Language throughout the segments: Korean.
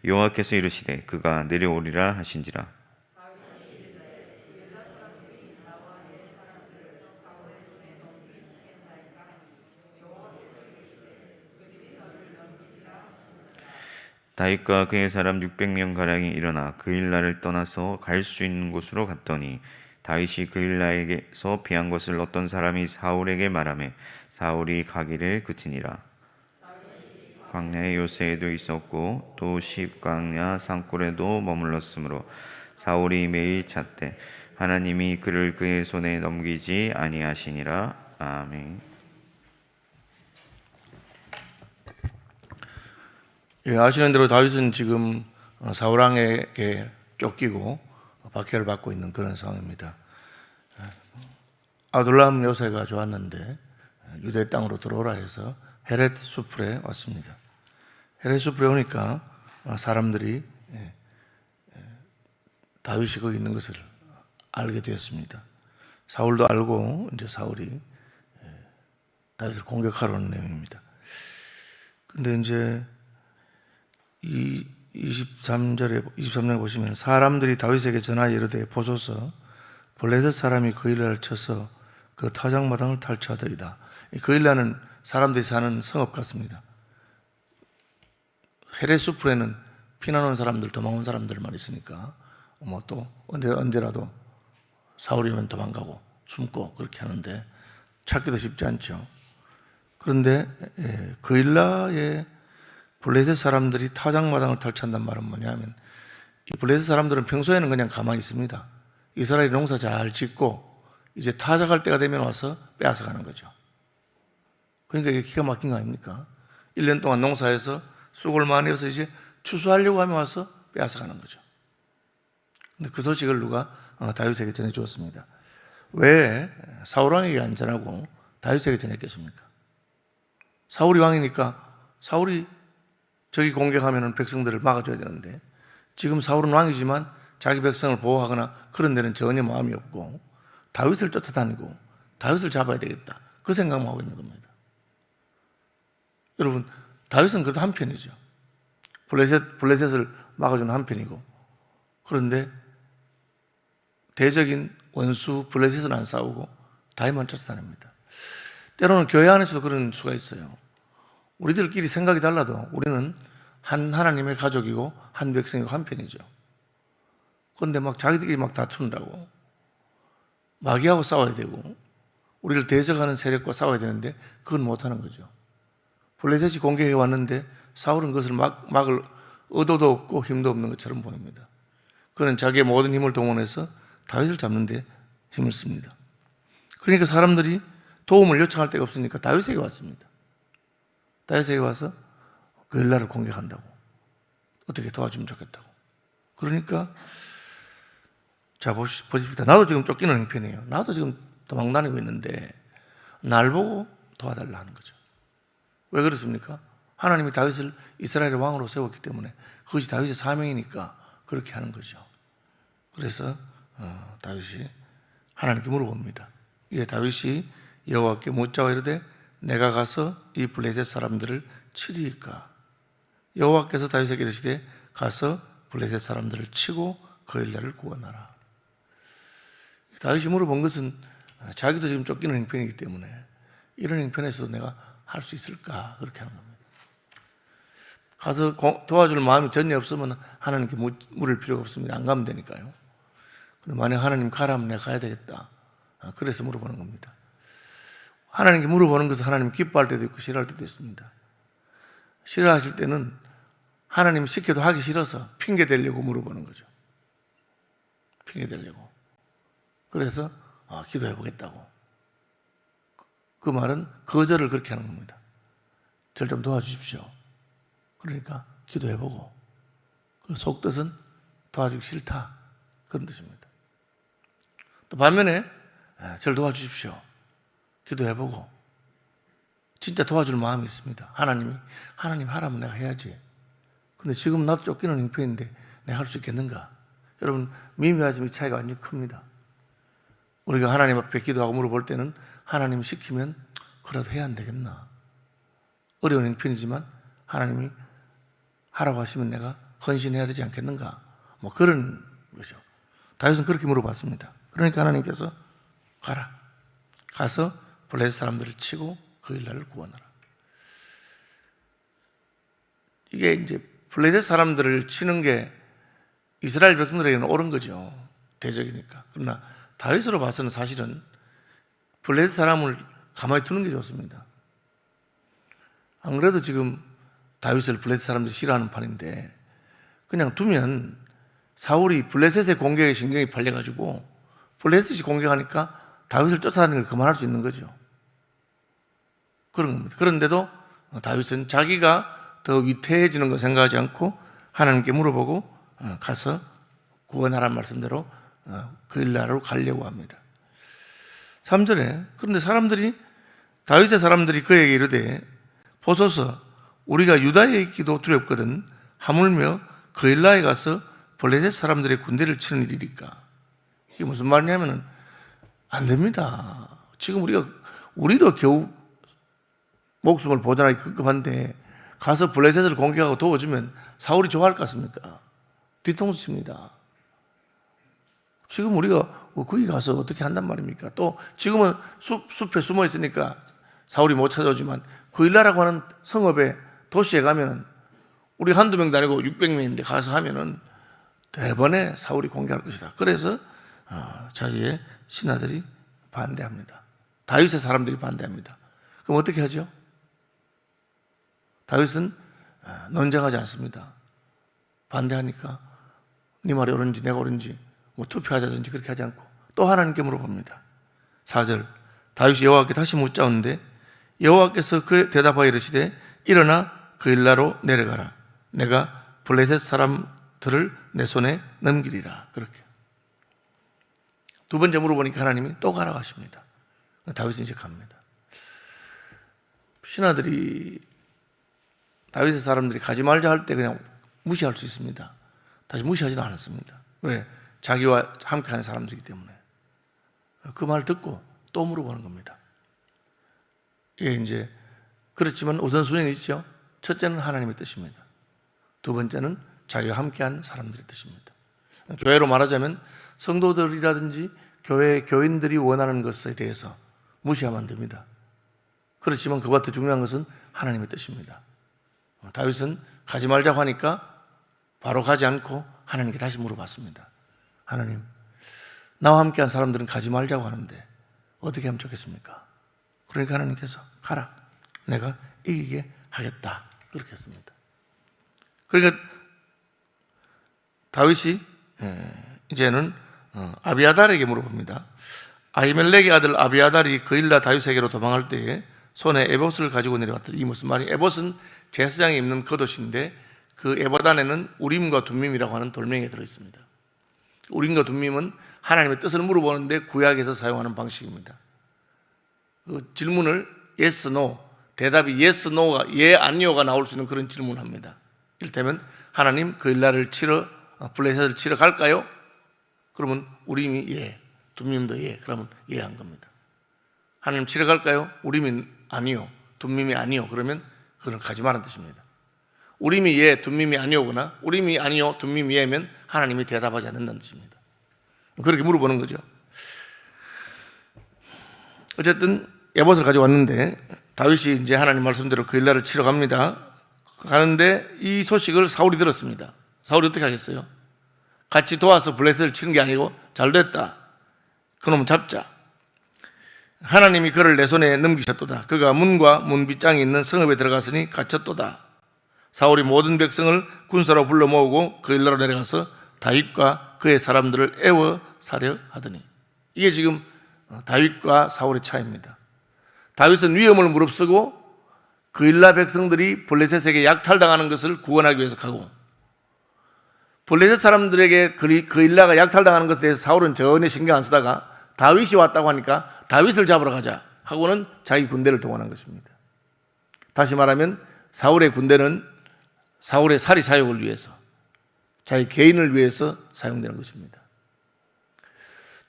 여호와께서 이르시되 그가 내려오리라 하신지라. 다윗과 그의 사람 600명 가량이 일어나 그일라를 떠나서 갈 수 있는 곳으로 갔더니 다윗이 그일라에게서 피한 것을 어떤 사람이 사울에게 말하며 사울이 가기를 그치니라. 광야의 요새에도 있었고 또 십광야 산골에도 머물렀으므로 사울이 매일 찾되 하나님이 그를 그의 손에 넘기지 아니하시니라. 아멘. 예, 아시는 대로 다윗은 지금 사울 왕에게 쫓기고 박해를 받고 있는 그런 상황입니다. 아둘람 요새가 좋았는데 유대 땅으로 들어오라 해서 헤렛 수풀에 왔습니다. 헤렛 수풀에 오니까 사람들이 다윗이 거기 있는 것을 알게 되었습니다. 사울도 알고 이제 사울이 다윗을 공격하러 오는 내용입니다. 근데 이제 이 23장에 보시면 사람들이 다윗에게 전하여 이르되 보소서 블레셋 사람이 그일라를 쳐서 그 타작마당을 탈취하더이다. 그일라는 사람들이 사는 성읍 같습니다. 헤렛 수풀에는 피난 온 사람들, 도망온 사람들만 있으니까 뭐 또 언제라도 사울이 오면 도망가고 숨고 그렇게 하는데 찾기도 쉽지 않죠. 그런데 그일라의 블레셋 사람들이 타작마당을 탈취한다는 말은 뭐냐면 이 블레셋 사람들은 평소에는 그냥 가만히 있습니다. 이스라엘이 농사 잘 짓고 이제 타작할 때가 되면 와서 빼앗아가는 거죠. 그러니까 이게 기가 막힌 거 아닙니까? 1년 동안 농사해서 수고를 많이 해서 이제 추수하려고 하면 와서 빼앗아가는 거죠. 근데 그 소식을 누가 다윗에게 전해주었습니다. 왜 사울 왕에게 안 전하고 다윗에게 전했겠습니까? 사울이 왕이니까 사울이 저기 공격하면 백성들을 막아줘야 되는데 지금 사울은 왕이지만 자기 백성을 보호하거나 그런 데는 전혀 마음이 없고 다윗을 쫓아다니고 다윗을 잡아야 되겠다 그 생각만 하고 있는 겁니다. 여러분 다윗은 그래도 한편이죠. 블레셋을 막아주는 한편이고 그런데 대적인 원수 블레셋은 안 싸우고 다윗만 쫓아다닙니다. 때로는 교회 안에서도 그런 수가 있어요. 우리들끼리 생각이 달라도 우리는 한 하나님의 가족이고 한 백성이고 한 편이죠. 그런데 막 자기들끼리 막 다투는다고 마귀하고 싸워야 되고 우리를 대적하는 세력과 싸워야 되는데 그건 못하는 거죠. 블레셋이 공격해 왔는데 사울은 그것을 막을 의도도 없고 힘도 없는 것처럼 보입니다. 그는 자기의 모든 힘을 동원해서 다윗을 잡는 데 힘을 씁니다. 그러니까 사람들이 도움을 요청할 데가 없으니까 다윗에게 왔습니다. 다윗에게 와서 그일라를 공격한다고 어떻게 도와주면 좋겠다고. 그러니까 자 보십시다. 나도 지금 쫓기는 형편이에요. 나도 지금 도망다니고 있는데 날 보고 도와달라 하는 거죠. 왜 그렇습니까? 하나님이 다윗을 이스라엘의 왕으로 세웠기 때문에 그것이 다윗의 사명이니까 그렇게 하는 거죠. 그래서 다윗이 하나님께 물어봅니다. 이에 다윗이 여호와께 묻자고 이르되 내가 가서 이 블레셋 사람들을 치리이까? 여호와께서 다윗에게 이르시되 가서 블레셋 사람들을 치고 그일라를 구원하라. 다윗이 물어본 것은 자기도 지금 쫓기는 형편이기 때문에 이런 형편에서도 내가 할 수 있을까? 그렇게 하는 겁니다. 가서 도와줄 마음이 전혀 없으면 하나님께 물을 필요가 없습니다. 안 가면 되니까요. 근데 만약 하나님 가라면 내가 가야 되겠다. 그래서 물어보는 겁니다. 하나님께 물어보는 것은 하나님 기뻐할 때도 있고 싫어할 때도 있습니다. 싫어하실 때는 하나님 시켜도 하기 싫어서 핑계 대려고 물어보는 거죠. 핑계 대려고. 그래서 기도해 보겠다고. 그 말은 거절을 그렇게 하는 겁니다. 저를 좀 도와주십시오. 그러니까 기도해 보고 그 속뜻은 도와주기 싫다 그런 뜻입니다. 또 반면에 저를 도와주십시오. 기도해 보고 진짜 도와줄 마음이 있습니다. 하나님 하라면 내가 해야지. 근데 지금 나도 쫓기는 형편인데 내가 할 수 있겠는가? 여러분 미묘하지만 이 차이가 완전히 큽니다. 우리가 하나님 앞에 기도하고 물어볼 때는 하나님 시키면 그래도 해야 안 되겠나? 어려운 형편이지만 하나님이 하라고 하시면 내가 헌신해야 되지 않겠는가? 뭐 그런 거죠. 다윗은 그렇게 물어봤습니다. 그러니까 하나님께서 가라. 가서 블레셋 사람들을 치고 그일라를 구원하라. 이게 이제 블레셋 사람들을 치는 게 이스라엘 백성들에게는 옳은 거죠. 대적이니까. 그러나 다윗으로 봐서는 사실은 블레셋 사람을 가만히 두는 게 좋습니다. 안 그래도 지금 다윗을 블레셋 사람들이 싫어하는 판인데 그냥 두면 사울이 블레셋의 공격에 신경이 팔려가지고 블레셋이 공격하니까 다윗을 쫓아다니는 걸 그만할 수 있는 거죠. 그런 겁니다. 그런데도 다윗은 자기가 더 위태해지는 거 생각하지 않고 하나님께 물어보고 가서 구원하라는 말씀대로 그일라로 가려고 합니다. 3절에 그런데 다윗의 사람들이 그에게 이르되 보소서 우리가 유다에 있기도 두렵거든 하물며 그일라에 가서 블레셋 사람들의 군대를 치는 일이니까. 이게 무슨 말이냐면은 안 됩니다. 지금 우리도 겨우 목숨을 보존하기 급급한데 가서 블레셋을 공격하고 도와주면 사울이 좋아할 것 같습니까? 뒤통수 칩니다. 지금 우리가 거기 가서 어떻게 한단 말입니까? 또 지금은 숲에 숨어 있으니까 사울이 못 찾아오지만 그일라라고 하는 성읍에 도시에 가면은 우리 한두 명도 아니고 600명인데 가서 하면은 대번에 사울이 공격할 것이다. 그래서 자기의 신하들이 반대합니다. 다윗의 사람들이 반대합니다. 그럼 어떻게 하죠? 다윗은 논쟁하지 않습니다. 반대하니까 네 말이 옳은지 내가 옳은지 뭐 투표하자든지 그렇게 하지 않고 또 하나님께 물어봅니다. 4절 다윗이 여호와께 다시 묻자오는데 여호와께서 그 대답하여 이르시되 일어나 그일라로 내려가라. 내가 블레셋 사람들을 내 손에 넘기리라. 그렇게 두 번째 물어보니까 하나님이 또 가라고 하십니다. 다윗은 이제 갑니다. 신하들이 다윗의 사람들이 가지 말자 할 때 그냥 무시할 수 있습니다. 다시 무시하지는 않았습니다. 왜? 자기와 함께하는 사람들이기 때문에. 그 말 듣고 또 물어보는 겁니다. 예, 이제 그렇지만 우선순위는 있죠. 첫째는 하나님의 뜻입니다. 두 번째는 자기와 함께한 사람들의 뜻입니다. 교회로 말하자면 성도들이라든지 교회 교인들이 원하는 것에 대해서 무시하면 안 됩니다. 그렇지만 그보다 더 중요한 것은 하나님의 뜻입니다. 다윗은 가지 말자고 하니까 바로 가지 않고 하나님께 다시 물어봤습니다. 하나님, 나와 함께한 사람들은 가지 말자고 하는데 어떻게 하면 좋겠습니까? 그러니까 하나님께서 가라. 내가 이기게 하겠다. 그렇게 했습니다. 그러니까 다윗이 이제는 아비아달에게 물어봅니다. 아히멜렉의 아들 아비아달이 그일라 다윗에게로 도망할 때에 손에 에봇을 가지고 내려왔더니 이 무슨 말이에요? 에봇은 제사장이 입는 겉옷인데 그 에봇 안에는 우림과 둠밈이라고 하는 돌멩이가 들어있습니다. 우림과 둠밈은 하나님의 뜻을 물어보는데 구약에서 사용하는 방식입니다. 그 질문을 yes, no, 대답이 yes, no가 예, 아니요가 나올 수 있는 그런 질문을 합니다. 이를테면 하나님 그일라를 블레셋을 치러 갈까요? 그러면 우림이 예, 둠밈도 예, 그러면 예 한 겁니다. 하나님 치러 갈까요? 우림이 아니요, 둠밈이 아니요, 그러면 그건 가지 말라는 뜻입니다. 우림이 예, 둠밈이 아니오거나 우림이 아니요, 둠밈이 예면 하나님이 대답하지 않는다는 뜻입니다. 그렇게 물어보는 거죠. 어쨌든 에봇을 가져왔는데 다윗이 이제 하나님 말씀대로 그일라를 치러 갑니다. 가는데 이 소식을 사울이 들었습니다. 사울이 어떻게 하겠어요? 같이 도와서 블레셋을 치는 게 아니고 잘됐다. 그놈 잡자. 하나님이 그를 내 손에 넘기셨도다. 그가 문과 문 빗장이 있는 성읍에 들어갔으니 갇혔도다. 사울이 모든 백성을 군사로 불러 모으고 그일라로 내려가서 다윗과 그의 사람들을 애워 사려 하더니. 이게 지금 다윗과 사울의 차이입니다. 다윗은 위험을 무릅쓰고 그일라 백성들이 블레셋에게 약탈당하는 것을 구원하기 위해서 가고, 블레셋 사람들에게 그일라가 약탈당하는 것에 대해서 사울은 전혀 신경 안 쓰다가 다윗이 왔다고 하니까 다윗을 잡으러 가자 하고는 자기 군대를 동원한 것입니다. 다시 말하면 사울의 군대는 사울의 살이 사역을 위해서, 자기 개인을 위해서 사용되는 것입니다.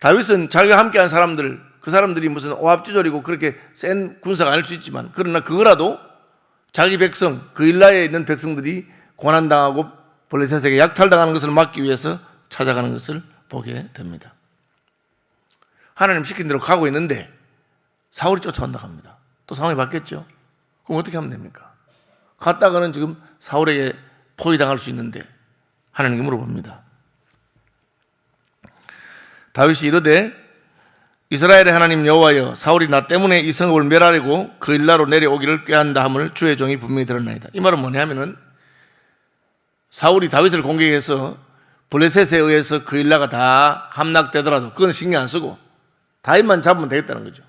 다윗은 자기가 함께한 사람들, 그 사람들이 무슨 오합지졸이고 그렇게 센 군사가 아닐 수 있지만, 그러나 그거라도 자기 백성, 그일라에 있는 백성들이 고난당하고 블레셋에게 약탈당하는 것을 막기 위해서 찾아가는 것을 보게 됩니다. 하나님 시킨 대로 가고 있는데 사울이 쫓아온다고 합니다. 또 상황이 바뀌었죠. 그럼 어떻게 하면 됩니까? 갔다가는 지금 사울에게 포위당할 수 있는데 하나님께 물어봅니다. 다윗이 이르되 이스라엘의 하나님 여호와여, 사울이 나 때문에 이 성읍을 멸하려고 그 일라로 내려오기를 꾀한다 함을 주의 종이 분명히 들었나이다. 이 말은 뭐냐면은 사울이 다윗을 공격해서 블레셋에 의해서 그 일라가 다 함락되더라도 그건 신경 안 쓰고 다윗만 잡으면 되겠다는 거죠.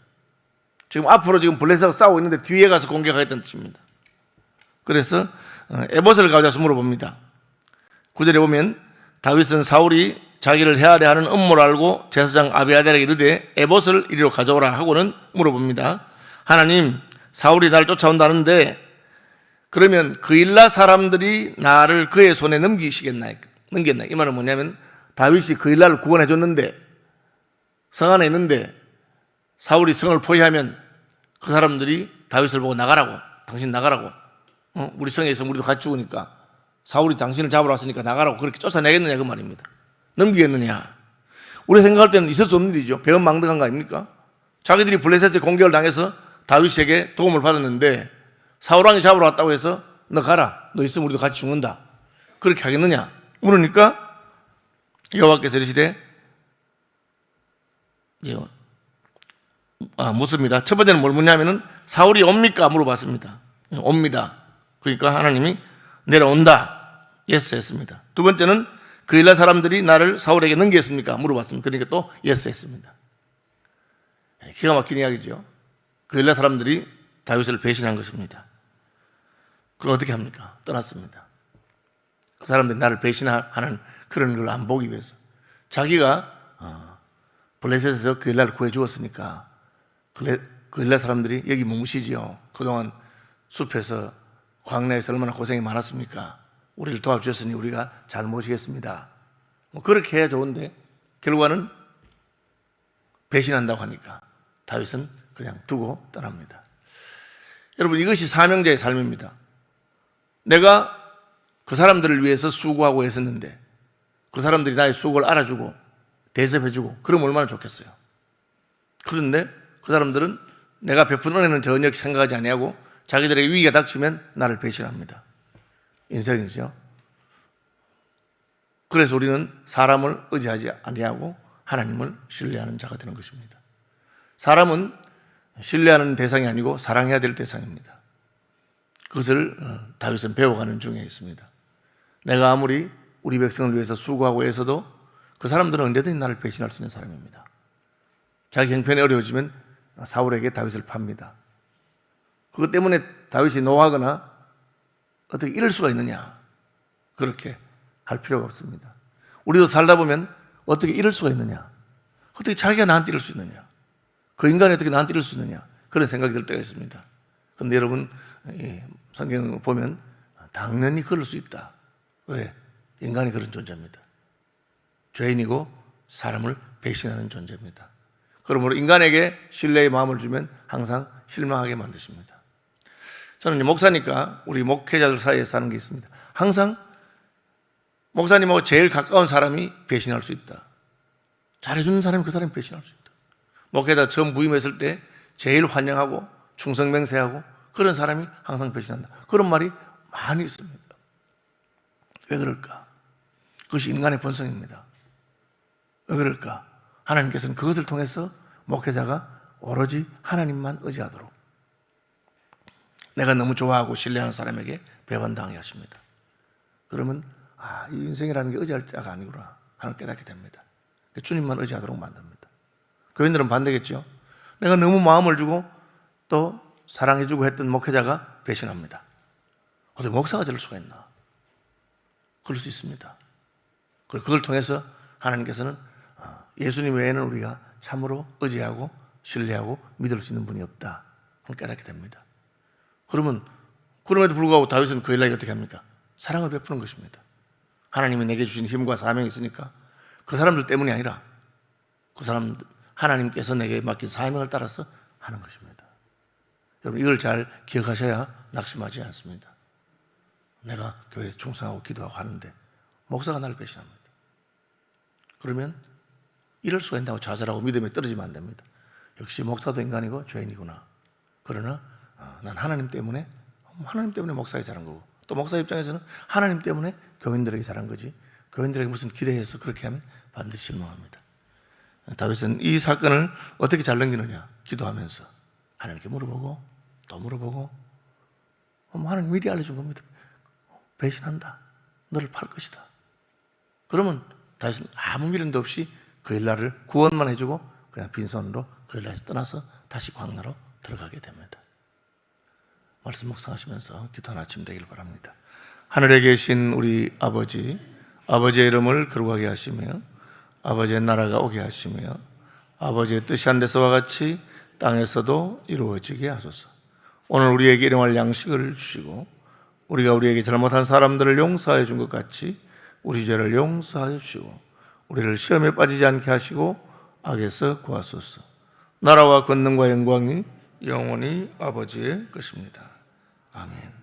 지금 앞으로 지금 블레셋하고 싸우고 있는데 뒤에 가서 공격하겠다는 뜻입니다. 그래서 에봇을 가져와서 물어봅니다. 9절에 보면 다윗은 사울이 자기를 헤아려 하는 음모를 알고 제사장 아비아달에게 이르되 에봇을 이리로 가져오라 하고는 물어봅니다. 하나님, 사울이 나를 쫓아온다는데 그러면 그 일라 사람들이 나를 그의 손에 넘기겠나? 이 말은 뭐냐면 다윗이 그 일라를 구원해 줬는데 성 안에 있는데 사울이 성을 포위하면 그 사람들이 다윗을 보고 나가라고, 당신 나가라고, 우리 성에 있으면 우리도 같이 죽으니까 사울이 당신을 잡으러 왔으니까 나가라고 그렇게 쫓아내겠느냐 그 말입니다. 넘기겠느냐? 우리 생각할 때는 있을 수 없는 일이죠. 배은망덕한 거 아닙니까? 자기들이 블레셋의 공격을 당해서 다윗에게 도움을 받았는데 사울왕이 잡으러 왔다고 해서 너 가라, 너 있으면 우리도 같이 죽는다, 그렇게 하겠느냐 물으니까 여호와께서 이르시되 묻습니다. 첫 번째는 뭘 묻냐면은 사울이 옵니까 물어봤습니다. 옵니다. 그러니까 하나님이 내려온다, 예스 했습니다. 두 번째는 그 일라 사람들이 나를 사울에게 넘겼습니까 물어봤습니다. 그러니까 또 예스 했습니다. 기가 막힌 이야기죠. 그 일라 사람들이 다윗을 배신한 것입니다. 그럼 어떻게 합니까? 떠났습니다. 그 사람들이 나를 배신하는 그런 걸 안 보기 위해서 자기가 블레셋에서 그 일라를 구해 주었으니까 그 일라 사람들이 여기 묵으시지요. 그동안 숲에서 광야에서 얼마나 고생이 많았습니까? 우리를 도와주셨으니 우리가 잘 모시겠습니다. 뭐 그렇게 해야 좋은데 결과는 배신한다고 하니까 다윗은 그냥 두고 떠납니다. 여러분, 이것이 사명자의 삶입니다. 내가 그 사람들을 위해서 수고하고 애썼는데 그 사람들이 나의 수고를 알아주고 대접해주고 그러면 얼마나 좋겠어요. 그런데 그 사람들은 내가 베푼 은혜는 전혀 생각하지 아니하고 자기들에게 위기가 닥치면 나를 배신합니다. 인생이죠. 그래서 우리는 사람을 의지하지 아니하고 하나님을 신뢰하는 자가 되는 것입니다. 사람은 신뢰하는 대상이 아니고 사랑해야 될 대상입니다. 그것을 다윗은 배워가는 중에 있습니다. 내가 아무리 우리 백성을 위해서 수고하고 애써도 그 사람들은 언제든지 나를 배신할 수 있는 사람입니다. 자기 형편이 어려워지면 사울에게 다윗을 팝니다. 그것 때문에 다윗이 노하거나 어떻게 이럴 수가 있느냐, 그렇게 할 필요가 없습니다. 우리도 살다 보면 어떻게 이럴 수가 있느냐, 어떻게 자기가 나한테 이럴 수 있느냐, 그 인간이 어떻게 나한테 이럴 수 있느냐, 그런 생각이 들 때가 있습니다. 그런데 여러분, 성경을 보면 당연히 그럴 수 있다. 왜? 인간이 그런 존재입니다. 죄인이고 사람을 배신하는 존재입니다. 그러므로 인간에게 신뢰의 마음을 주면 항상 실망하게 만드십니다. 저는 목사니까 우리 목회자들 사이에 사는 게 있습니다. 항상 목사님하고 제일 가까운 사람이 배신할 수 있다. 잘해주는 사람이 그 사람이 배신할 수 있다. 목회자 처음 부임했을 때 제일 환영하고 충성맹세하고 그런 사람이 항상 배신한다. 그런 말이 많이 있습니다. 왜 그럴까? 그것이 인간의 본성입니다. 왜 그럴까? 하나님께서는 그것을 통해서 목회자가 오로지 하나님만 의지하도록, 내가 너무 좋아하고 신뢰하는 사람에게 배반당하게 하십니다. 그러면 이 인생이라는 게 의지할 자가 아니구나 하는 깨닫게 됩니다. 주님만 의지하도록 만듭니다. 교인들은 반대겠죠. 내가 너무 마음을 주고 또 사랑해주고 했던 목회자가 배신합니다. 어떻게 목사가 저럴 수가 있나? 그럴 수 있습니다. 그리고 그걸 통해서 하나님께서는 예수님 외에는 우리가 참으로 의지하고 신뢰하고 믿을 수 있는 분이 없다 그걸 깨닫게 됩니다. 그럼에도 불구하고 다윗은 그 일에게 어떻게 합니까? 사랑을 베푸는 것입니다. 하나님이 내게 주신 힘과 사명이 있으니까 그 사람들 때문이 아니라 그 사람 하나님께서 내게 맡긴 사명을 따라서 하는 것입니다. 여러분, 이걸 잘 기억하셔야 낙심하지 않습니다. 내가 교회에서 충성하고 기도하고 하는데 목사가 나를 배신합니다. 그러면 이럴 수가 있다고 좌절하고 믿음에 떨어지면 안 됩니다. 역시 목사도 인간이고 죄인이구나. 그러나 난 하나님 때문에 목사가 잘한 거고, 또 목사 입장에서는 하나님 때문에 교인들에게 잘한 거지, 교인들에게 무슨 기대해서 그렇게 하면 반드시 실망합니다. 다윗은 이 사건을 어떻게 잘 넘기느냐, 기도하면서 하나님께 물어보고 또 물어보고, 하나님 미리 알려준 겁니다. 배신한다, 너를 팔 것이다. 그러면 다윗은 아무 미련도 없이 그일라를 구원만 해주고 그냥 빈손으로 그일라에서 떠나서 다시 광야로 들어가게 됩니다. 말씀 묵상하시면서 기도하는 아침 되길 바랍니다. 하늘에 계신 우리 아버지의 이름을 거룩하게 하시며 아버지의 나라가 오게 하시며 아버지의 뜻이 한 데서와 같이 땅에서도 이루어지게 하소서. 오늘 우리에게 일용할 양식을 주시고 우리가 우리에게 잘못한 사람들을 용서하여 준 것 같이 우리 죄를 용서하여 주시고 우리를 시험에 빠지지 않게 하시고 악에서 구하소서. 나라와 권능과 영광이 영원히 아버지의 것입니다. 아멘.